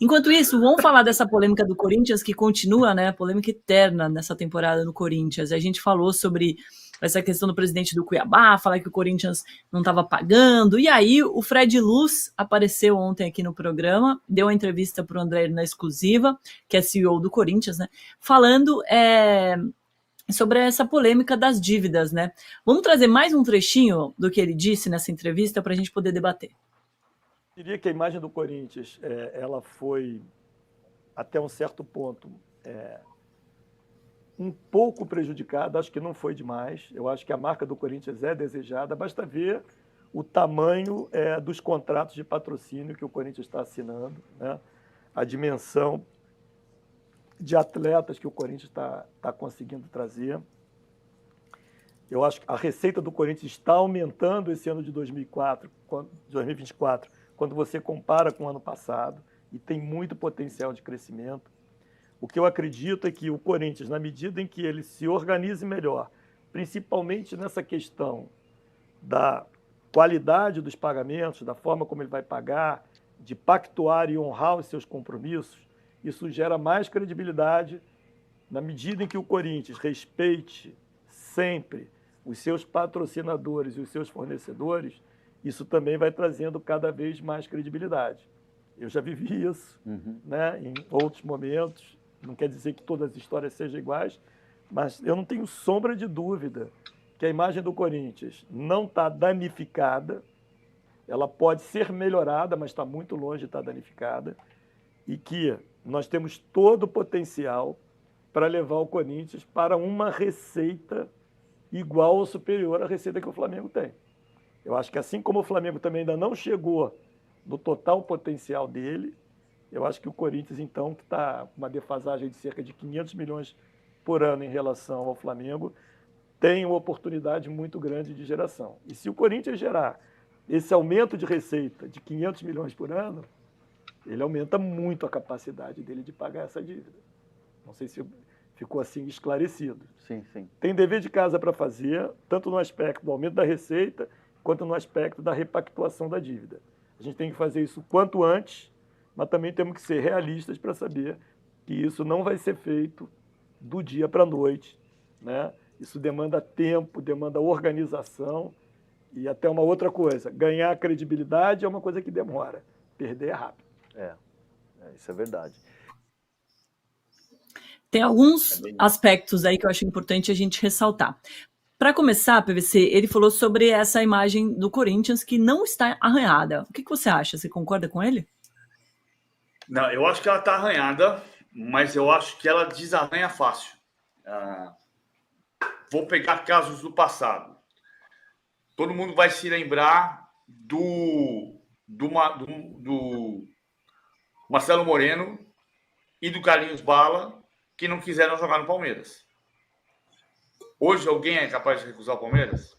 Enquanto isso, vamos falar dessa polêmica do Corinthians, que continua, né? Polêmica eterna nessa temporada no Corinthians. A gente falou sobre essa questão do presidente do Cuiabá, falar que o Corinthians não estava pagando. E aí o Fred Luz apareceu ontem aqui no programa, deu uma entrevista para o André na exclusiva, que é CEO do Corinthians, né? Falando sobre essa polêmica das dívidas, né? Vamos trazer mais um trechinho do que ele disse nessa entrevista para a gente poder debater. Eu diria que a imagem do Corinthians, ela foi, até um certo ponto, um pouco prejudicada, acho que não foi demais. Eu acho que a marca do Corinthians é desejada, basta ver o tamanho dos contratos de patrocínio que o Corinthians está assinando, né? A dimensão de atletas que o Corinthians está conseguindo trazer. Eu acho que a receita do Corinthians está aumentando esse ano de 2024, quando você compara com o ano passado, e tem muito potencial de crescimento. O que eu acredito é que o Corinthians, na medida em que ele se organize melhor, principalmente nessa questão da qualidade dos pagamentos, da forma como ele vai pagar, de pactuar e honrar os seus compromissos, isso gera mais credibilidade. Na medida em que o Corinthians respeite sempre os seus patrocinadores e os seus fornecedores, isso também vai trazendo cada vez mais credibilidade. Eu já vivi isso, né, em outros momentos. Não quer dizer que todas as histórias sejam iguais, mas eu não tenho sombra de dúvida que a imagem do Corinthians não está danificada. Ela pode ser melhorada, mas está muito longe de estar danificada. E que nós temos todo o potencial para levar o Corinthians para uma receita igual ou superior à receita que o Flamengo tem. Eu acho que assim como o Flamengo também ainda não chegou no total potencial dele, eu acho que o Corinthians, então, que está com uma defasagem de cerca de 500 milhões por ano em relação ao Flamengo, tem uma oportunidade muito grande de geração. E se o Corinthians gerar esse aumento de receita de 500 milhões por ano, ele aumenta muito a capacidade dele de pagar essa dívida. Não sei se ficou assim esclarecido. Sim, sim. Tem dever de casa para fazer, tanto no aspecto do aumento da receita, quanto no aspecto da repactuação da dívida. A gente tem que fazer isso quanto antes, mas também temos que ser realistas para saber que isso não vai ser feito do dia para a noite, né? Isso demanda tempo, demanda organização e até uma outra coisa, ganhar credibilidade é uma coisa que demora, perder é rápido. Isso é verdade. Tem alguns aspectos aí que eu acho importante a gente ressaltar. Para começar, PVC, ele falou sobre essa imagem do Corinthians que não está arranhada. O que você acha? Você concorda com ele? Não, eu acho que ela está arranhada, mas eu acho que ela desarranha fácil. Vou pegar casos do passado. Todo mundo vai se lembrar do Marcelo Moreno e do Carlinhos Bala, que não quiseram jogar no Palmeiras. Hoje alguém é capaz de recusar o Palmeiras?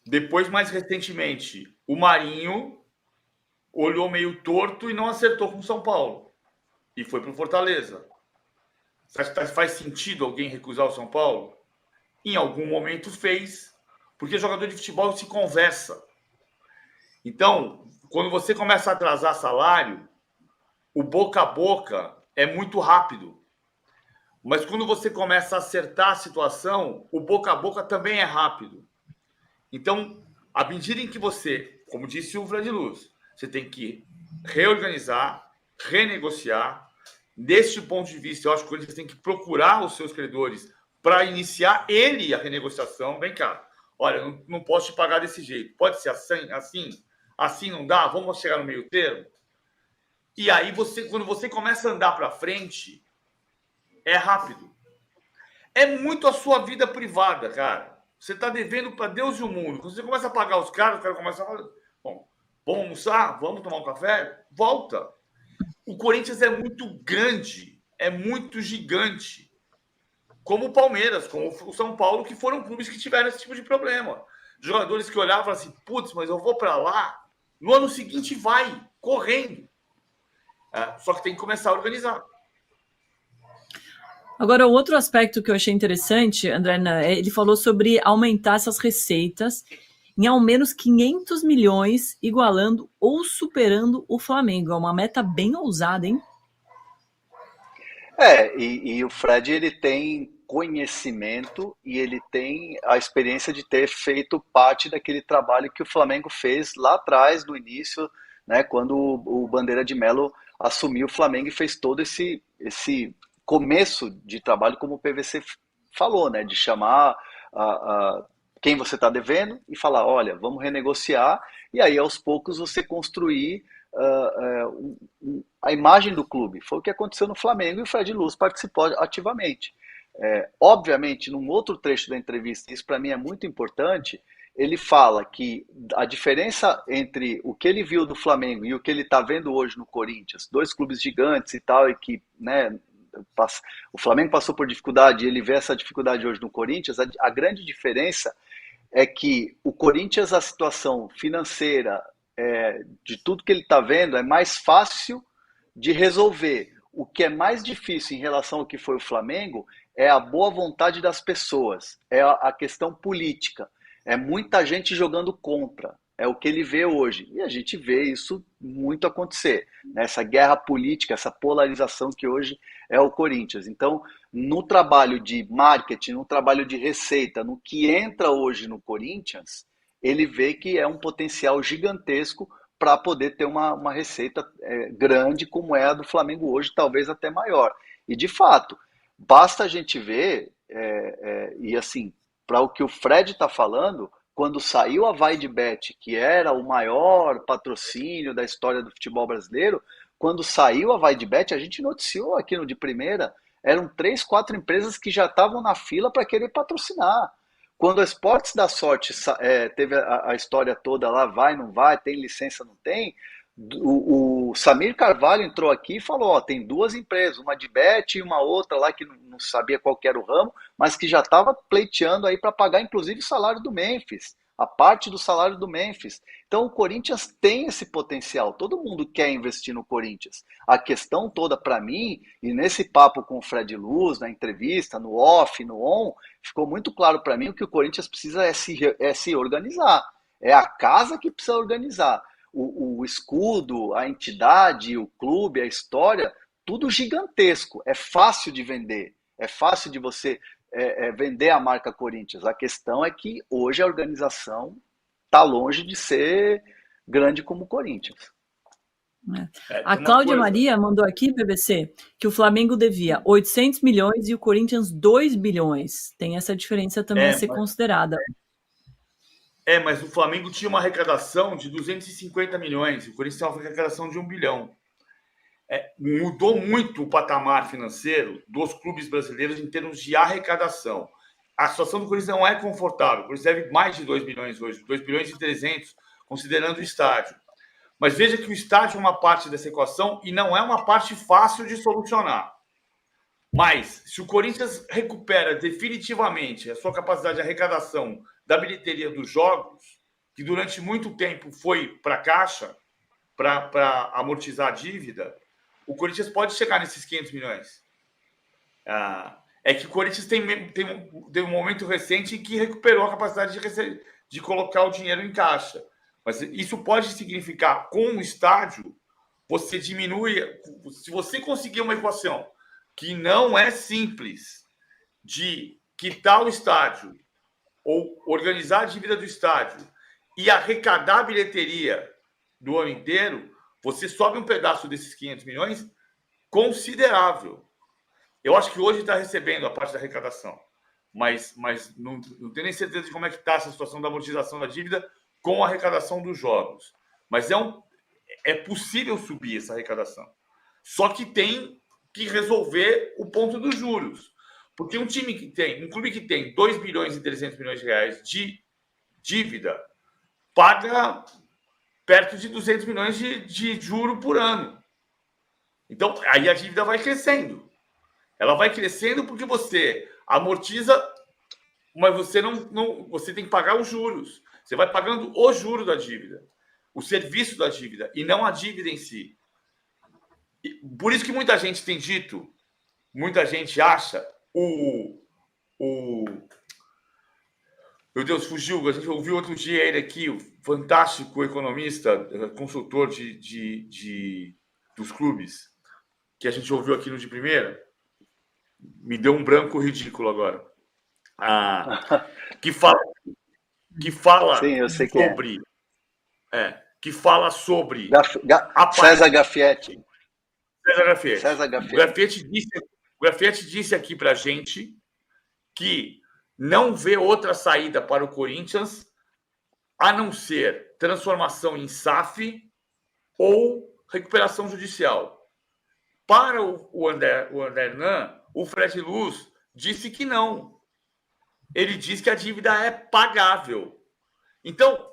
Depois, mais recentemente, o Marinho olhou meio torto e não acertou com o São Paulo. E foi para o Fortaleza. Faz sentido alguém recusar o São Paulo? Em algum momento fez, porque jogador de futebol se conversa. Então, quando você começa a atrasar salário, o boca a boca é muito rápido. Mas quando você começa a acertar a situação, o boca a boca também é rápido. Então, à medida em que você, como disse o Fred Luz, você tem que reorganizar, renegociar. Deste ponto de vista, eu acho que o Corinthians tem que procurar os seus credores para iniciar ele a renegociação. Vem cá, olha, não posso te pagar desse jeito. Pode ser assim não dá? Vamos chegar no meio termo? E aí, quando você começa a andar para frente, é rápido. É muito a sua vida privada, cara. Você está devendo para Deus e o mundo. Quando você começa a pagar os caras começam a falar, bom, vamos almoçar? Vamos tomar um café? Volta. O Corinthians é muito grande, é muito gigante. Como o Palmeiras, como o São Paulo, que foram clubes que tiveram esse tipo de problema. Jogadores que olhavam e falavam assim, putz, mas eu vou para lá, no ano seguinte vai, correndo. Só que tem que começar a organizar. Agora, o outro aspecto que eu achei interessante, André, ele falou sobre aumentar essas receitas em ao menos 500 milhões, igualando ou superando o Flamengo. É uma meta bem ousada, hein? E o Fred ele tem conhecimento e ele tem a experiência de ter feito parte daquele trabalho que o Flamengo fez lá atrás, no início, né, quando o Bandeira de Melo assumiu o Flamengo e fez todo esse começo de trabalho, como o PVC falou, né, de chamar quem você está devendo e falar, olha, vamos renegociar, e aí aos poucos você construir a imagem do clube. Foi o que aconteceu no Flamengo e o Fred Luz participou ativamente. Obviamente, num outro trecho da entrevista, isso para mim é muito importante, ele fala que a diferença entre o que ele viu do Flamengo e o que ele está vendo hoje no Corinthians, dois clubes gigantes e tal, e que, né, o Flamengo passou por dificuldade e ele vê essa dificuldade hoje no Corinthians, a grande diferença é que o Corinthians, a situação financeira de tudo que ele está vendo é mais fácil de resolver. O que é mais difícil em relação ao que foi o Flamengo é a boa vontade das pessoas, é a questão política, é muita gente jogando contra, é o que ele vê hoje. E a gente vê isso muito acontecer, né? Essa guerra política, essa polarização que hoje é o Corinthians. Então, no trabalho de marketing, no trabalho de receita, no que entra hoje no Corinthians, ele vê que é um potencial gigantesco para poder ter uma receita grande como é a do Flamengo hoje, talvez até maior. E de fato, basta a gente ver, e assim, para o que o Fred está falando, quando saiu a VaideBet, que era o maior patrocínio da história do futebol brasileiro, quando saiu a VaideBet, a gente noticiou aqui no De Primeira, eram 3, 4 empresas que já estavam na fila para querer patrocinar. Quando a Esportes da Sorte teve a história toda lá, vai, não vai, tem licença, não tem, o Samir Carvalho entrou aqui e falou, ó, tem 2 empresas, uma de bet e uma outra lá que não sabia qual que era o ramo, mas que já estava pleiteando aí para pagar inclusive o salário do Memphis, a parte do salário do Memphis. Então o Corinthians tem esse potencial, todo mundo quer investir no Corinthians. A questão toda para mim, e nesse papo com o Fred Luz, na entrevista, no off, no on, ficou muito claro para mim o que o Corinthians precisa se organizar. É a casa que precisa organizar. O escudo, a entidade, o clube, a história, tudo gigantesco. É fácil de vender. É fácil de você vender a marca Corinthians. A questão é que hoje a organização está longe de ser grande como o Corinthians. A Cláudia Maria mandou aqui, PVC, que o Flamengo devia 800 milhões e o Corinthians 2 bilhões. Tem essa diferença também a ser considerada. Mas o Flamengo tinha uma arrecadação de 250 milhões, o Corinthians tinha uma arrecadação de 1 bilhão. Mudou muito o patamar financeiro dos clubes brasileiros em termos de arrecadação. A situação do Corinthians não é confortável. O Corinthians deve mais de 2 bilhões hoje, 2 bilhões e 300, considerando o estádio. Mas veja que o estádio é uma parte dessa equação e não é uma parte fácil de solucionar. Mas, se o Corinthians recupera definitivamente a sua capacidade de arrecadação da bilheteria dos jogos, que durante muito tempo foi para a caixa, para amortizar a dívida, o Corinthians pode chegar nesses 500 milhões. É que o Corinthians tem um momento recente em que recuperou a capacidade de colocar o dinheiro em caixa. Mas isso pode significar, com o estádio, você diminui... Se você conseguir uma equação que não é simples de quitar o estádio ou organizar a dívida do estádio e arrecadar a bilheteria do ano inteiro, você sobe um pedaço desses 500 milhões considerável. Eu acho que hoje está recebendo a parte da arrecadação, mas não tenho nem certeza de como é que está essa situação da amortização da dívida com a arrecadação dos jogos. Mas é possível subir essa arrecadação. Só que tem que resolver o ponto dos juros. Porque um clube que tem 2 bilhões e 300 milhões de reais de dívida paga perto de 200 milhões de juro por ano. Então, aí a dívida vai crescendo. Ela vai crescendo porque você amortiza, mas você tem que pagar os juros. Você vai pagando o juro da dívida, o serviço da dívida, e não a dívida em si. Por isso que muita gente tem dito, muita gente acha Meu Deus, fugiu. A gente ouviu outro dia ele aqui, o fantástico economista, consultor dos clubes, que a gente ouviu aqui no de primeira. Me deu um branco ridículo agora. Que fala Sim, eu sei sobre. Que fala sobre. César Gaffietti. César Gaffietti. O Gaffietti disse aqui para a gente que não vê outra saída para o Corinthians a não ser transformação em SAF ou recuperação judicial. Para o André Hernan, o Fred Luz disse que não. Ele diz que a dívida é pagável. Então,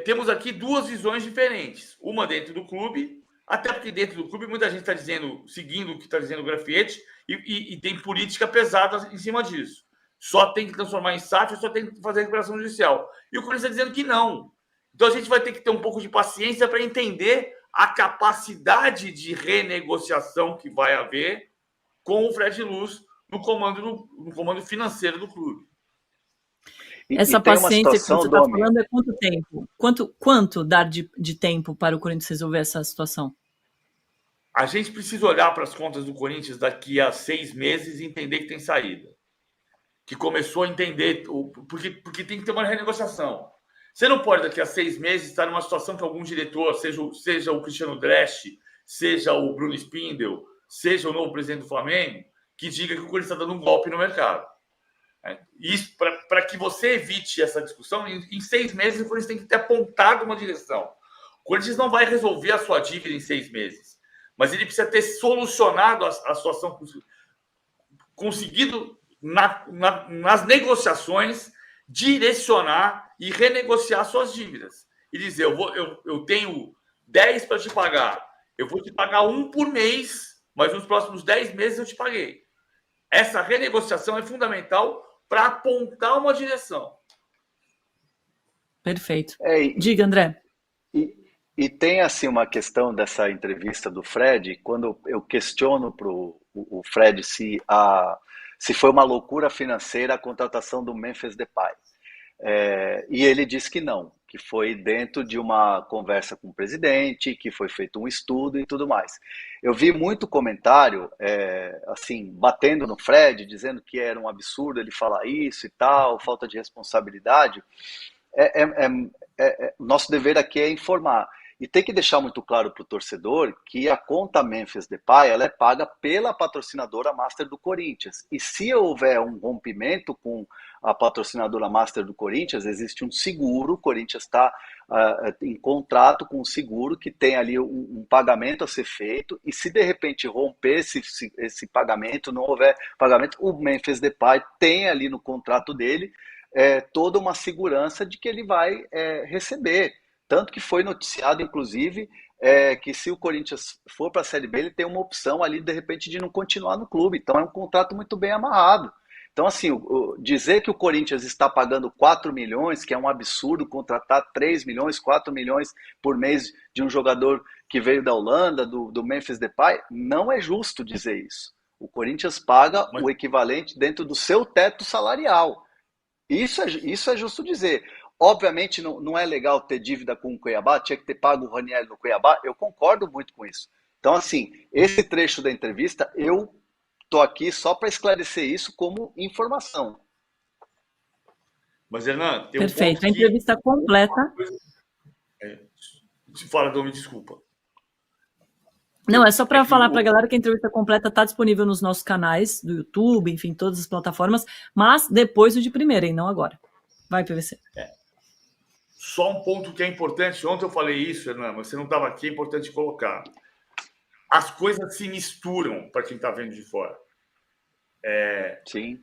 temos aqui duas visões diferentes. Uma dentro do clube, até porque dentro do clube muita gente está dizendo, seguindo o que está dizendo o Gaffietti, e tem política pesada em cima disso. Só tem que transformar em SAF, só tem que fazer recuperação judicial. E o Corinthians está dizendo que não. Então a gente vai ter que ter um pouco de paciência para entender a capacidade de renegociação que vai haver com o Fred Luz no comando financeiro do clube. Essa paciência que você está falando é quanto tempo? Quanto dar de tempo para o Corinthians resolver essa situação? A gente precisa olhar para as contas do Corinthians daqui a 6 meses e entender que tem saída. Que começou a entender, porque tem que ter uma renegociação. Você não pode, daqui a 6 meses, estar numa situação que algum diretor, seja o Cristiano Dresch, seja o Bruno Spindel, seja o novo presidente do Flamengo, que diga que o Corinthians está dando um golpe no mercado. Isso, para que você evite essa discussão, em 6 meses o Corinthians tem que ter apontado uma direção. O Corinthians não vai resolver a sua dívida em 6 meses, mas ele precisa ter solucionado a situação, conseguido, nas negociações, direcionar e renegociar suas dívidas. E dizer, eu tenho 10 para te pagar, eu vou te pagar 1 por mês, mas nos próximos 10 meses eu te paguei. Essa renegociação é fundamental para apontar uma direção. Perfeito. Diga, André. E tem assim uma questão dessa entrevista do Fred, quando eu questiono para o Fred se foi uma loucura financeira a contratação do Memphis Depay. E ele disse que não, que foi dentro de uma conversa com o presidente, que foi feito um estudo e tudo mais. Eu vi muito comentário, assim, batendo no Fred, dizendo que era um absurdo ele falar isso e tal, falta de responsabilidade. Nosso dever aqui é informar. E tem que deixar muito claro para o torcedor que a conta Memphis Depay ela é paga pela patrocinadora Master do Corinthians. E se houver um rompimento com a patrocinadora Master do Corinthians, existe um seguro, o Corinthians está em contrato com o seguro que tem ali um pagamento a ser feito, e se de repente romper esse pagamento, não houver pagamento, o Memphis Depay tem ali no contrato dele toda uma segurança de que ele vai receber. Tanto que foi noticiado, inclusive, que se o Corinthians for para a Série B, ele tem uma opção ali, de repente, de não continuar no clube. Então, é um contrato muito bem amarrado. Então, assim, dizer que o Corinthians está pagando 4 milhões, que é um absurdo contratar 3 milhões, 4 milhões por mês de um jogador que veio da Holanda, do Memphis Depay, não é justo dizer isso. O Corinthians paga o equivalente dentro do seu teto salarial. Isso é justo dizer. Obviamente não é legal ter dívida com o Cuiabá, tinha que ter pago o Ranieri no Cuiabá, eu concordo muito com isso. Então, assim, esse trecho da entrevista, eu estou aqui só para esclarecer isso como informação. Mas, Hernan, tem perfeito, a entrevista completa. Fala, Domi, desculpa. Não, é só para falar para a galera que a entrevista completa está disponível nos nossos canais do YouTube, enfim, todas as plataformas, mas depois do de primeira, e não agora. Vai, PVC. Só um ponto que é importante. Ontem eu falei isso, Hernan, mas você não estava aqui, é importante colocar. As coisas se misturam para quem está vendo de fora. Sim.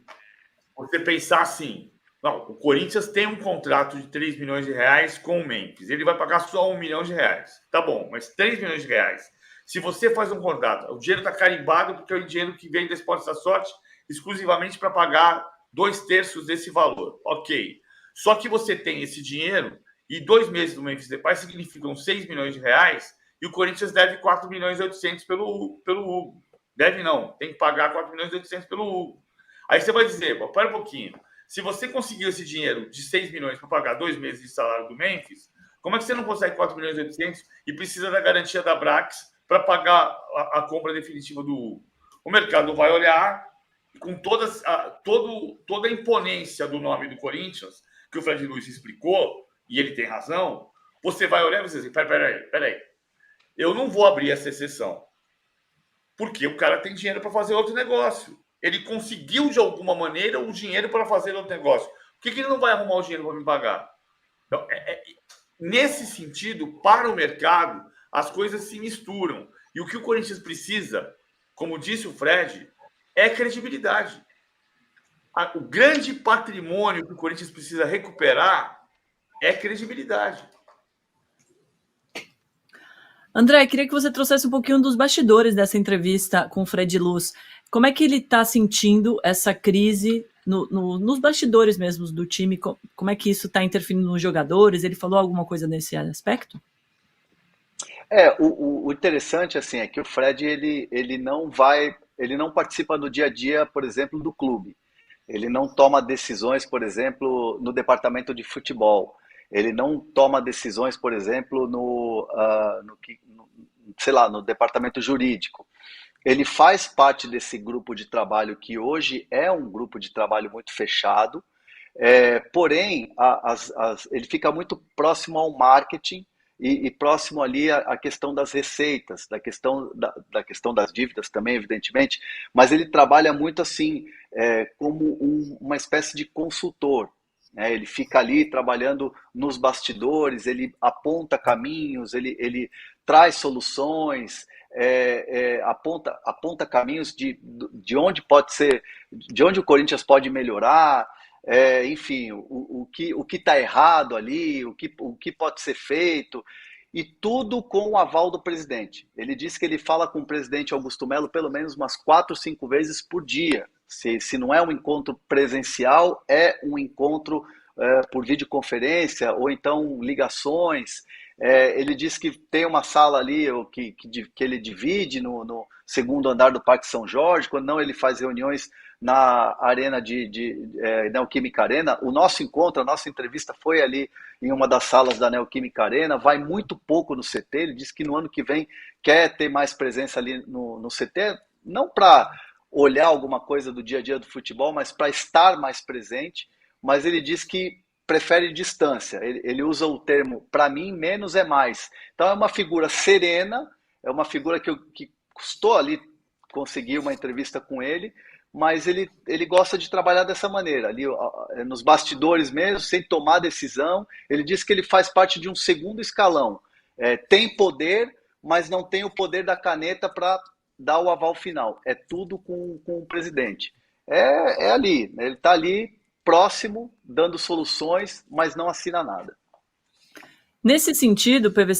Você pensar assim, não, o Corinthians tem um contrato de 3 milhões de reais com o Memphis. Ele vai pagar só 1 milhão de reais. Tá bom, mas 3 milhões de reais. Se você faz um contrato, o dinheiro está carimbado porque é o dinheiro que vem da Esportes da Sorte exclusivamente para pagar 2/3 desse valor. Ok. Só que você tem esse dinheiro e 2 meses do Memphis Depay significam 6 milhões de reais e o Corinthians deve 4 milhões e 800 pelo Hugo. Deve não, tem que pagar 4 milhões e 800 pelo Hugo. Aí você vai dizer, pera um pouquinho, Se você conseguiu esse dinheiro de 6 milhões para pagar 2 meses de salário do Memphis, como é que você não consegue 4 milhões e 800 e precisa da garantia da Brax para pagar a compra definitiva do Hugo? O mercado vai olhar com toda a imponência do nome do Corinthians, que o Fred Luiz explicou, e ele tem razão, você vai olhar e você diz, peraí, eu não vou abrir essa exceção, porque o cara tem dinheiro para fazer outro negócio. Ele conseguiu, de alguma maneira, o dinheiro para fazer outro negócio. Por que ele não vai arrumar o dinheiro para me pagar? Então, nesse sentido, para o mercado, as coisas se misturam. E o que o Corinthians precisa, como disse o Fred, é credibilidade. O grande patrimônio que o Corinthians precisa recuperar é credibilidade. André, queria que você trouxesse um pouquinho dos bastidores dessa entrevista com o Fred Luz. Como é que ele está sentindo essa crise nos bastidores mesmo do time? Como é que isso está interferindo nos jogadores? Ele falou alguma coisa nesse aspecto? O interessante assim é que o Fred ele não participa do dia a dia, por exemplo, do clube. Ele não toma decisões, por exemplo, no departamento de futebol. Ele não toma decisões, por exemplo, no departamento jurídico. Ele faz parte desse grupo de trabalho que hoje é um grupo de trabalho muito fechado, porém, ele fica muito próximo ao marketing e próximo ali à questão das receitas, da questão das dívidas também, evidentemente, mas ele trabalha muito assim, como uma espécie de consultor. Ele fica ali trabalhando nos bastidores, ele aponta caminhos, ele traz soluções, aponta caminhos de onde pode ser, de onde o Corinthians pode melhorar, enfim, o que está errado ali, o que pode ser feito, e tudo com o aval do presidente. Ele disse que ele fala com o presidente Augusto Melo pelo menos umas 4 ou 5 vezes por dia. Se não é um encontro presencial, é um encontro por videoconferência, ou então ligações. Ele disse que tem uma sala ali que ele divide no segundo andar do Parque São Jorge, quando não ele faz reuniões na arena Neoquímica Arena. O nosso encontro, a nossa entrevista foi ali em uma das salas da Neoquímica Arena, vai muito pouco no CT, ele disse que no ano que vem quer ter mais presença ali no CT, não para olhar alguma coisa do dia a dia do futebol, mas para estar mais presente, mas ele diz que prefere distância, ele usa o termo, para mim, menos é mais. Então é uma figura serena, é uma figura que custou ali conseguir uma entrevista com ele, mas ele gosta de trabalhar dessa maneira, ali nos bastidores mesmo, sem tomar decisão. Ele diz que ele faz parte de um segundo escalão, tem poder, mas não tem o poder da caneta para dar o aval final, é tudo com o presidente. É ali, ele está ali próximo, dando soluções, mas não assina nada. Nesse sentido, PVC,